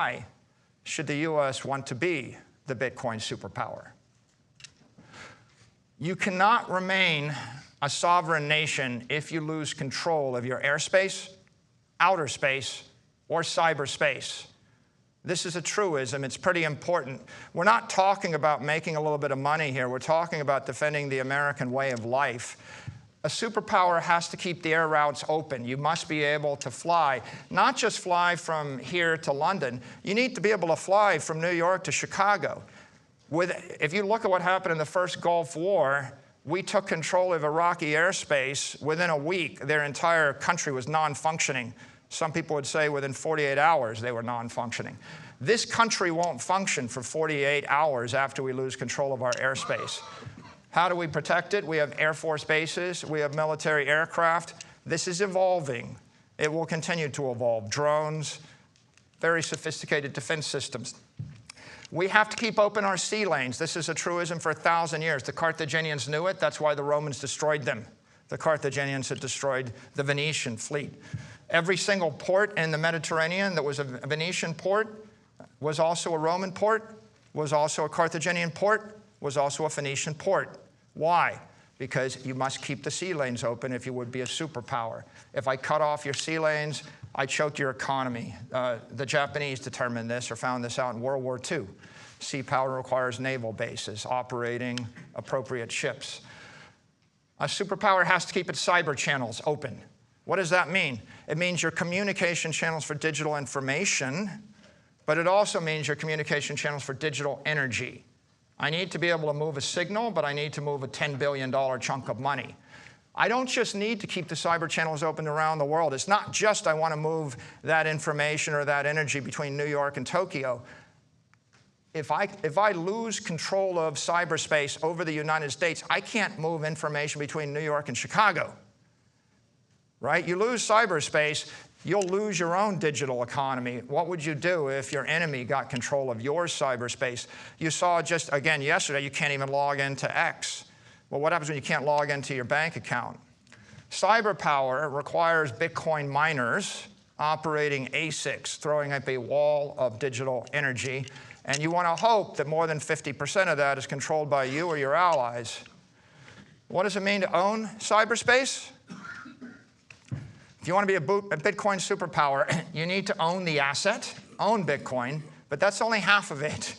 Why should the U.S. want to be the Bitcoin superpower? You cannot remain a sovereign nation if you lose control of your airspace, outer space, or cyberspace. This is a truism. It's pretty important. We're not talking about making a little bit of money here. We're talking about defending the American way of life. A superpower has to keep the air routes open. You must be able to fly, not just fly from here to London. You need to be able to fly from New York to Chicago. If you look at what happened in the first Gulf War, we took control of Iraqi airspace. Within a week, their entire country was non-functioning. Some people would say within 48 hours they were non-functioning. This country won't function for 48 hours after we lose control of our airspace. How do we protect it? We have Air Force bases. We have military aircraft. This is evolving. It will continue to evolve. Drones, very sophisticated defense systems. We have to keep open our sea lanes. This is a truism for 1,000 years. The Carthaginians knew it. That's why the Romans destroyed them. The Carthaginians had destroyed the Venetian fleet. Every single port in the Mediterranean that was a Venetian port was also a Roman port, was also a Carthaginian port, was also a Phoenician port. Why? Because you must keep the sea lanes open if you would be a superpower. If I cut off your sea lanes, I choke your economy. The Japanese determined this or found this out in World War II. Sea power requires naval bases operating appropriate ships. A superpower has to keep its cyber channels open. What does that mean? It means your communication channels for digital information, but it also means your communication channels for digital energy. I need to be able to move a signal, but I need to move a $10 billion chunk of money. I don't just need to keep the cyber channels open around the world. It's not just I want to move that information or that energy between New York and Tokyo. If I lose control of cyberspace over the United States, I can't move information between New York and Chicago. Right? You lose cyberspace, you'll lose your own digital economy. What would you do if your enemy got control of your cyberspace? You saw just, again, yesterday, you can't even log into X. Well, what happens when you can't log into your bank account? Cyber power requires Bitcoin miners operating ASICs, throwing up a wall of digital energy. And you want to hope that more than 50% of that is controlled by you or your allies. What does it mean to own cyberspace? If you want to be a Bitcoin superpower, you need to own the asset, own Bitcoin, but that's only half of it.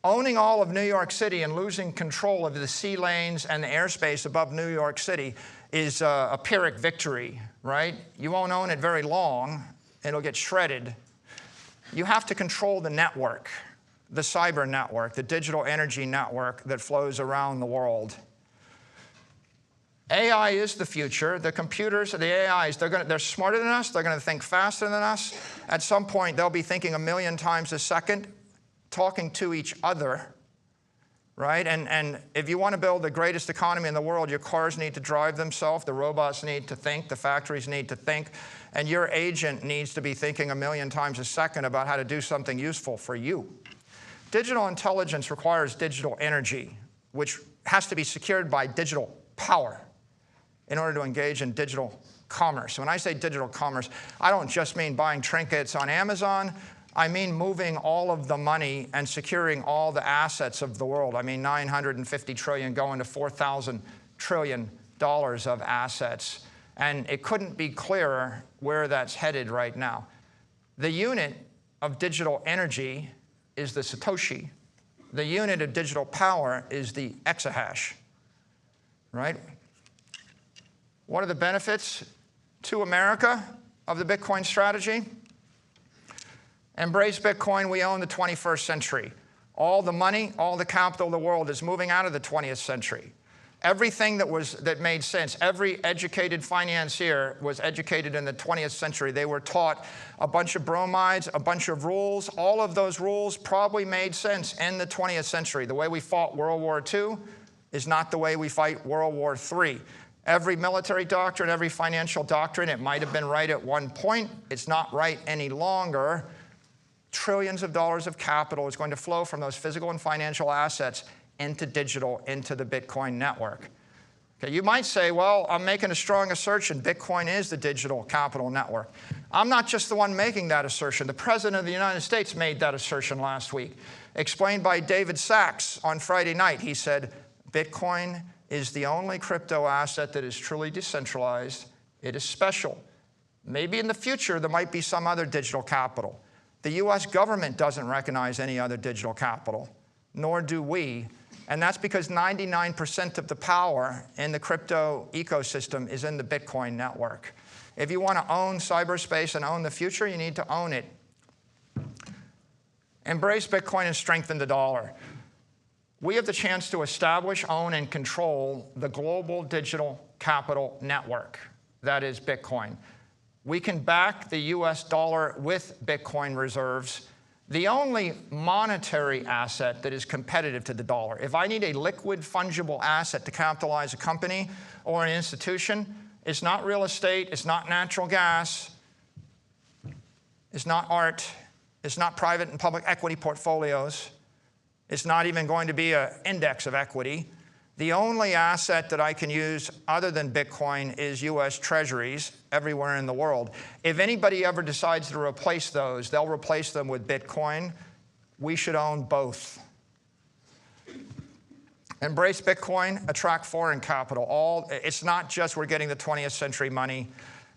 Owning all of New York City and losing control of the sea lanes and the airspace above New York City is a Pyrrhic victory, right? You won't own it very long. It'll get shredded. You have to control the network, the cyber network, the digital energy network that flows around the world. AI is the future. The computers, the AIs, they're smarter than us. They're going to think faster than us. At some point, they'll be thinking 1,000,000 times a second, talking to each other, right? And if you want to build the greatest economy in the world, your cars need to drive themselves, the robots need to think, the factories need to think, and your agent needs to be thinking 1,000,000 times a second about how to do something useful for you. Digital intelligence requires digital energy, which has to be secured by digital power in order to engage in digital commerce. When I say digital commerce, I don't just mean buying trinkets on Amazon. I mean moving all of the money and securing all the assets of the world. I mean $950 trillion going to $4,000 trillion of assets. And it couldn't be clearer where that's headed right now. The unit of digital energy is the Satoshi. The unit of digital power is the exahash, right? What are the benefits to America of the Bitcoin strategy? Embrace Bitcoin, we own the 21st century. All the money, all the capital of the world is moving out of the 20th century. Everything that made sense, every educated financier was educated in the 20th century. They were taught a bunch of bromides, a bunch of rules. All of those rules probably made sense in the 20th century. The way we fought World War II is not the way we fight World War III. Every military doctrine, every financial doctrine, it might have been right at one point. It's not right any longer. Trillions of dollars of capital is going to flow from those physical and financial assets into digital, into the Bitcoin network. Okay, you might say, well, I'm making a strong assertion. Bitcoin is the digital capital network. I'm not just the one making that assertion. The President of the United States made that assertion last week. Explained by David Sachs on Friday night. He said, Bitcoin is the only crypto asset that is truly decentralized. It is special. Maybe in the future there might be some other digital capital. The US government doesn't recognize any other digital capital, nor do we. And that's because 99% of the power in the crypto ecosystem is in the Bitcoin network. If you want to own cyberspace and own the future, you need to own it. Embrace Bitcoin and strengthen the dollar. We have the chance to establish, own, and control the global digital capital network. That is Bitcoin. We can back the US dollar with Bitcoin reserves, the only monetary asset that is competitive to the dollar. If I need a liquid, fungible asset to capitalize a company or an institution, it's not real estate, it's not natural gas, it's not art, it's not private and public equity portfolios, it's not even going to be an index of equity. The only asset that I can use other than Bitcoin is US Treasuries everywhere in the world. If anybody ever decides to replace those, they'll replace them with Bitcoin. We should own both. Embrace Bitcoin, attract foreign capital. It's not just we're getting the 20th century money,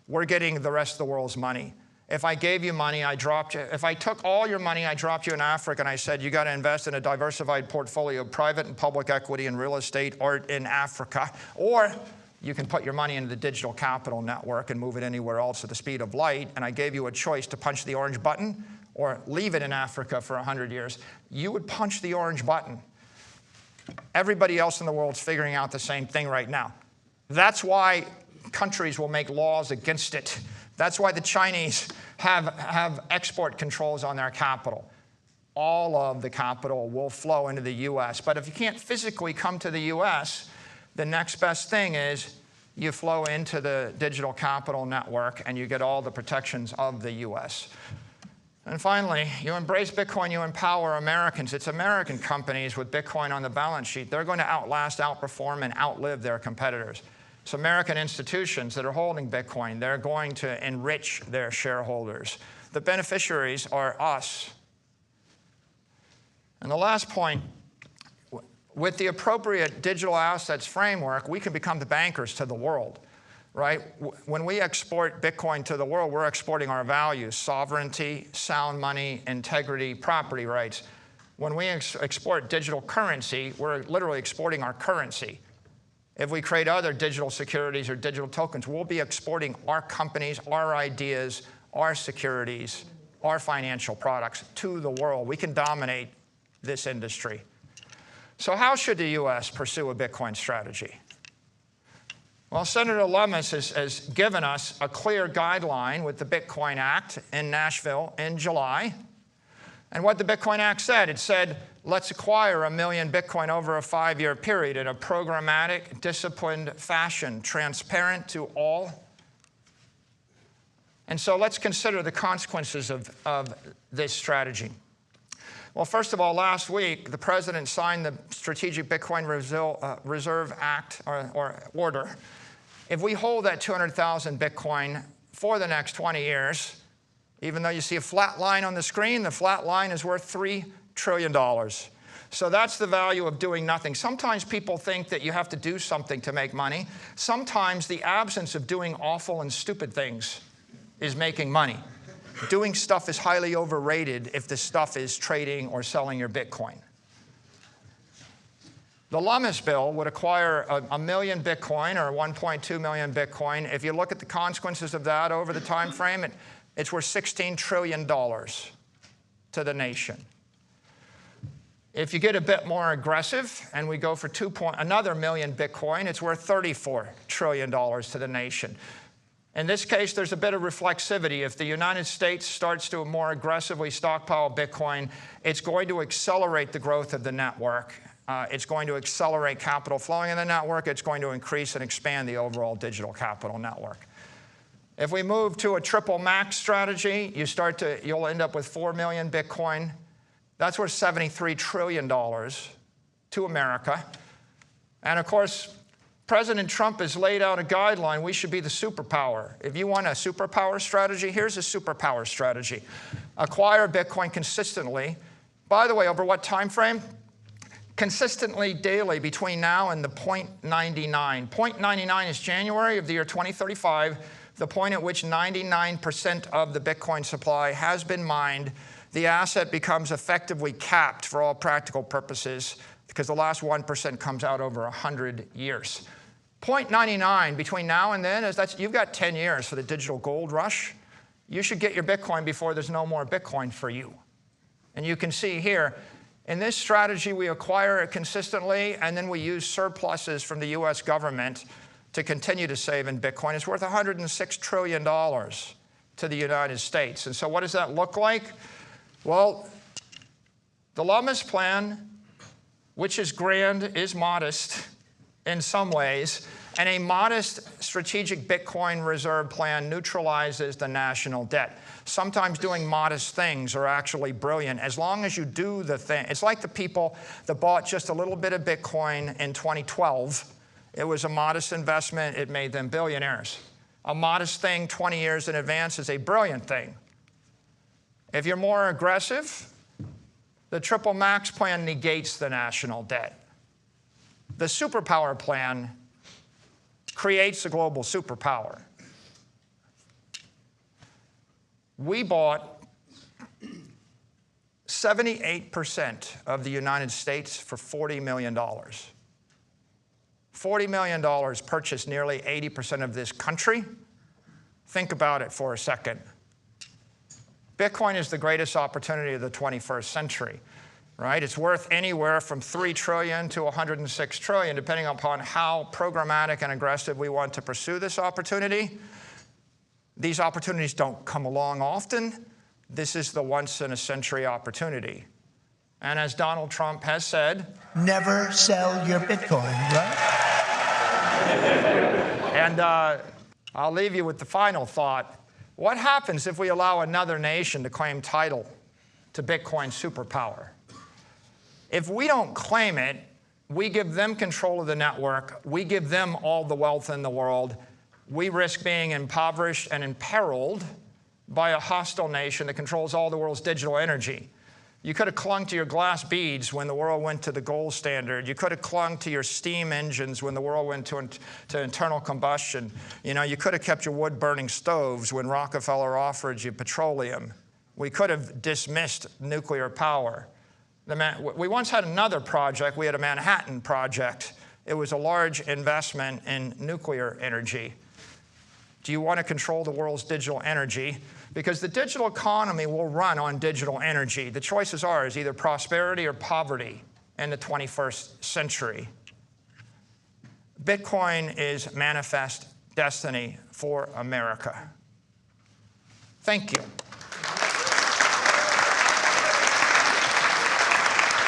we're getting the rest of the world's money. If I gave you money, I dropped you. If I took all your money, I dropped you in Africa, and I said, you got to invest in a diversified portfolio of private and public equity and real estate art in Africa. Or you can put your money into the digital capital network and move it anywhere else at the speed of light. And I gave you a choice to punch the orange button or leave it in Africa for 100 years. You would punch the orange button. Everybody else in the world's figuring out the same thing right now. That's why countries will make laws against it. That's why the Chinese have export controls on their capital. All of the capital will flow into the US. But if you can't physically come to the US, the next best thing is you flow into the digital capital network and you get all the protections of the US. And finally, you embrace Bitcoin, you empower Americans. It's American companies with Bitcoin on the balance sheet. They're going to outlast, outperform, and outlive their competitors. It's American institutions that are holding Bitcoin. They're going to enrich their shareholders. The beneficiaries are us. And the last point, with the appropriate digital assets framework, we can become the bankers to the world, right? When we export Bitcoin to the world, we're exporting our values: sovereignty, sound money, integrity, property rights. When we export digital currency, we're literally exporting our currency. If we create other digital securities or digital tokens, we'll be exporting our companies, our ideas, our securities, our financial products to the world. We can dominate this industry. So how should the US pursue a Bitcoin strategy? Well, Senator Lummis has given us a clear guideline with the Bitcoin Act in Nashville in July. And what the Bitcoin Act said, it said, let's acquire 1 million Bitcoin over a 5-year period in a programmatic, disciplined fashion, transparent to all. And so let's consider the consequences of this strategy. Well, first of all, last week, the President signed the Strategic Bitcoin Reserve Act or order. If we hold that 200,000 Bitcoin for the next 20 years, even though you see a flat line on the screen, the flat line is worth $3 trillion. So that's the value of doing nothing. Sometimes people think that you have to do something to make money. Sometimes the absence of doing awful and stupid things is making money. Doing stuff is highly overrated if the stuff is trading or selling your Bitcoin. The Lummis bill would acquire 1 million Bitcoin or 1.2 million Bitcoin. If you look at the consequences of that over the time frame, it's worth $16 trillion to the nation. If you get a bit more aggressive and we go for another million Bitcoin, it's worth $34 trillion to the nation. In this case, there's a bit of reflexivity. If the United States starts to more aggressively stockpile Bitcoin, it's going to accelerate the growth of the network. It's going to accelerate capital flowing in the network. It's going to increase and expand the overall digital capital network. If we move to a triple max strategy, you'll end up with 4 million Bitcoin. That's worth $73 trillion to America. And of course, President Trump has laid out a guideline. We should be the superpower. If you want a superpower strategy, here's a superpower strategy. Acquire Bitcoin consistently. By the way, over what time frame? Consistently daily between now and the 0.99. 0.99 is January of the year 2035, the point at which 99% of the Bitcoin supply has been mined. The asset becomes effectively capped for all practical purposes because the last 1% comes out over 100 years. 0.99 between now and then, you've got 10 years for the digital gold rush. You should get your Bitcoin before there's no more Bitcoin for you. And you can see here, in this strategy, we acquire it consistently, and then we use surpluses from the US government to continue to save in Bitcoin. It's worth $106 trillion to the United States. And so what does that look like? Well, the Lummis plan, which is grand, is modest in some ways, and a modest strategic Bitcoin reserve plan neutralizes the national debt. Sometimes doing modest things are actually brilliant, as long as you do the thing. It's like the people that bought just a little bit of Bitcoin in 2012. It was a modest investment. It made them billionaires. A modest thing 20 years in advance is a brilliant thing. If you're more aggressive, the triple max plan negates the national debt. The superpower plan creates a global superpower. We bought 78% of the United States for $40 million. $40 million purchased nearly 80% of this country. Think about it for a second. Bitcoin is the greatest opportunity of the 21st century, right? It's worth anywhere from $3 trillion to $106 trillion, depending upon how programmatic and aggressive we want to pursue this opportunity. These opportunities don't come along often. This is the once-in-a-century opportunity. And as Donald Trump has said, never sell your Bitcoin, right? And I'll leave you with the final thought. What happens if we allow another nation to claim title to Bitcoin superpower? If we don't claim it, we give them control of the network. We give them all the wealth in the world. We risk being impoverished and imperiled by a hostile nation that controls all the world's digital energy. You could have clung to your glass beads when the world went to the gold standard. You could have clung to your steam engines when the world went to internal combustion. You know, you could have kept your wood-burning stoves when Rockefeller offered you petroleum. We could have dismissed nuclear power. We once had another project. We had a Manhattan project. It was a large investment in nuclear energy. Do you want to control the world's digital energy? Because the digital economy will run on digital energy. The choice is ours, either prosperity or poverty in the 21st century. Bitcoin is manifest destiny for America. Thank you.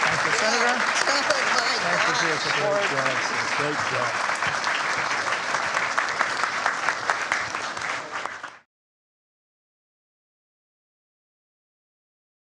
Thank you, Senator. Thank you for your support. Great job.